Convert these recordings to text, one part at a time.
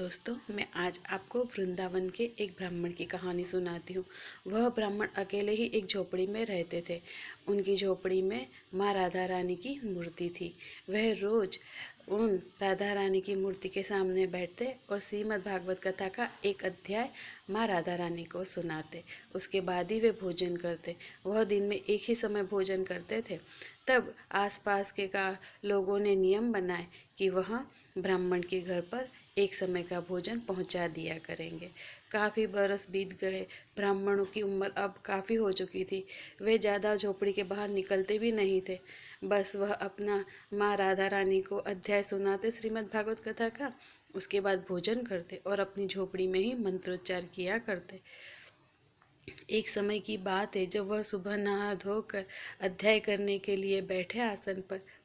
दोस्तों, मैं आज आपको वृंदावन के एक ब्राह्मण की कहानी सुनाती हूँ। वह ब्राह्मण अकेले ही एक झोपड़ी में रहते थे। उनकी झोपड़ी में माँ राधा रानी की मूर्ति थी। वह रोज उन राधा रानी की मूर्ति के सामने बैठते और श्रीमद् भागवत कथा का एक अध्याय माँ राधा रानी को सुनाते। उसके बाद ही वे भोजन करते। वह दिन में एक ही समय भोजन करते थे। तब आसपास के लोगों ने नियम बनाए कि वह ब्राह्मण के घर पर एक समय का भोजन पहुंचा दिया करेंगे। काफ़ी बरस बीत गए। ब्राह्मणों की उम्र अब काफ़ी हो चुकी थी। वे ज़्यादा झोपड़ी के बाहर निकलते भी नहीं थे। बस वह अपना माँ राधा रानी को अध्याय सुनाते श्रीमद् भागवत कथा का। उसके बाद भोजन करते और अपनी झोपड़ी में ही मंत्रोच्चार किया करते। एक समय की बात है जब वह सुबह नहा धोकर अध्याय करने के लिए बैठे आसन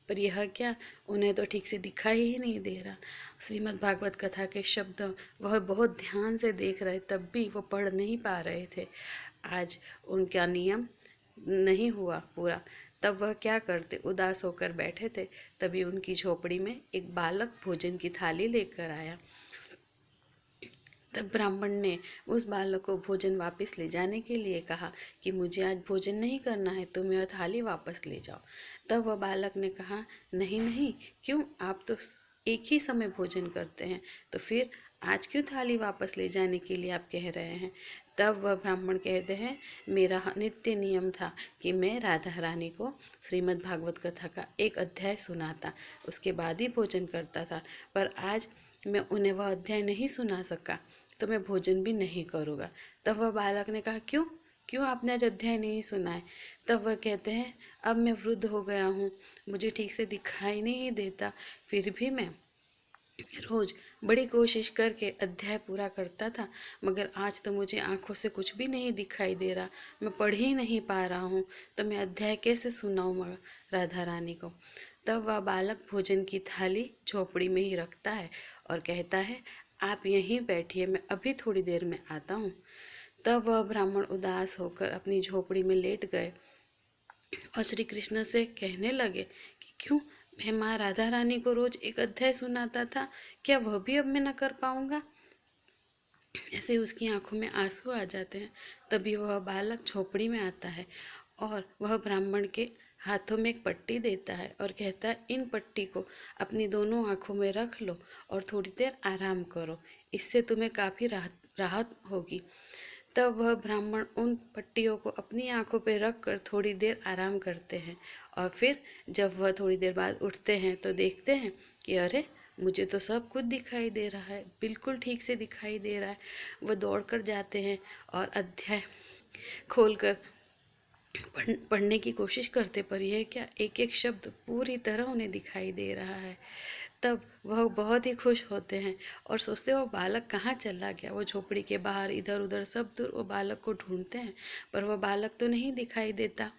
पर यह क्या, उन्हें तो ठीक से दिखाई ही नहीं दे रहा। श्रीमद् भागवत कथा के शब्द वह बहुत ध्यान से देख रहे, तब भी वो पढ़ नहीं पा रहे थे। आज उनका नियम नहीं हुआ पूरा। तब वह क्या करते, उदास होकर बैठे थे। तभी उनकी झोपड़ी में एक बालक भोजन की थाली लेकर आया। तब ब्राह्मण ने उस बालक को भोजन वापस ले जाने के लिए कहा कि मुझे आज भोजन नहीं करना है, तुम यह थाली वापस ले जाओ। तब वह बालक ने कहा, नहीं नहीं, क्यों, आप तो एक ही समय भोजन करते हैं, तो फिर आज क्यों थाली वापस ले जाने के लिए आप कह रहे हैं। तब वह ब्राह्मण कहते हैं, मेरा नित्य नियम था कि मैं राधा रानी को श्रीमद् भागवत कथा का एक अध्याय सुनाता, उसके बाद ही भोजन करता था, पर आज मैं उन्हें वह अध्याय नहीं सुना सका, तो मैं भोजन भी नहीं करूँगा। तब वह बालक ने कहा, क्यों क्यों आपने आज अध्याय नहीं सुना है। तब वह कहते हैं, अब मैं वृद्ध हो गया हूँ, मुझे ठीक से दिखाई नहीं देता, फिर भी मैं रोज बड़ी कोशिश करके अध्याय पूरा करता था, मगर आज तो मुझे आंखों से कुछ भी नहीं दिखाई दे रहा, मैं पढ़ ही नहीं पा रहा हूँ, तो मैं अध्याय कैसे सुनाऊँ राधा रानी को। तब वह बालक भोजन की थाली झोपड़ी में ही रखता है और कहता है, आप यहीं बैठिए, मैं अभी थोड़ी देर में आता हूँ। तब वह ब्राह्मण उदास होकर अपनी झोपड़ी में लेट गए और श्री कृष्ण से कहने लगे कि क्यों, मैं माँ राधा रानी को रोज एक अध्याय सुनाता था, क्या वह भी अब मैं न कर पाऊँगा। ऐसे उसकी आंखों में आंसू आ जाते हैं। तभी वह बालक झोपड़ी में आता है और वह ब्राह्मण के हाथों में एक पट्टी देता है और कहता है, इन पट्टी को अपनी दोनों आंखों में रख लो और थोड़ी देर आराम करो, इससे तुम्हें काफ़ी राहत होगी। तब वह ब्राह्मण उन पट्टियों को अपनी आंखों पर रख कर थोड़ी देर आराम करते हैं और फिर जब वह थोड़ी देर बाद उठते हैं तो देखते हैं कि अरे, मुझे तो सब कुछ दिखाई दे रहा है, बिल्कुल ठीक से दिखाई दे रहा है। वह दौड़ कर जाते हैं और अध्याय खोलकर पढ़ने की कोशिश करते, पर यह क्या, एक एक शब्द पूरी तरह उन्हें दिखाई दे रहा है। तब वह बहुत ही खुश होते हैं और सोचते वो बालक कहाँ चला गया। वो झोपड़ी के बाहर इधर उधर सब दूर वो बालक को ढूंढते हैं, पर वह बालक तो नहीं दिखाई देता।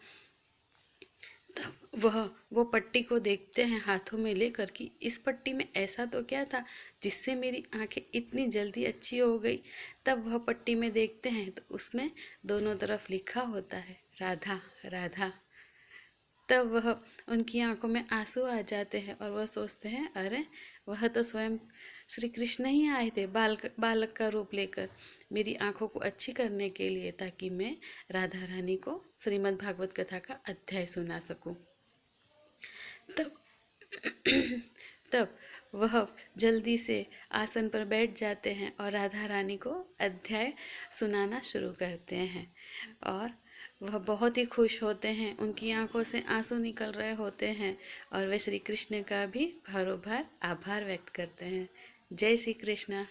तब वो पट्टी को देखते हैं हाथों में लेकर कि इस पट्टी में ऐसा तो क्या था जिससे मेरी आंखें इतनी जल्दी अच्छी हो गई। तब वह पट्टी में देखते हैं तो उसमें दोनों तरफ लिखा होता है, राधा राधा। तब वह उनकी आंखों में आंसू आ जाते हैं और वह सोचते हैं, अरे, वह तो स्वयं श्री कृष्ण ही आए थे बालक का रूप लेकर मेरी आंखों को अच्छी करने के लिए, ताकि मैं राधा रानी को श्रीमद् भागवत कथा का अध्याय सुना सकूं। तब तब वह जल्दी से आसन पर बैठ जाते हैं और राधा रानी को अध्याय सुनाना शुरू करते हैं और वह बहुत ही खुश होते हैं। उनकी आंखों से आंसू निकल रहे होते हैं और वे श्री कृष्ण का भी भारोभार आभार व्यक्त करते हैं। जय श्री कृष्ण।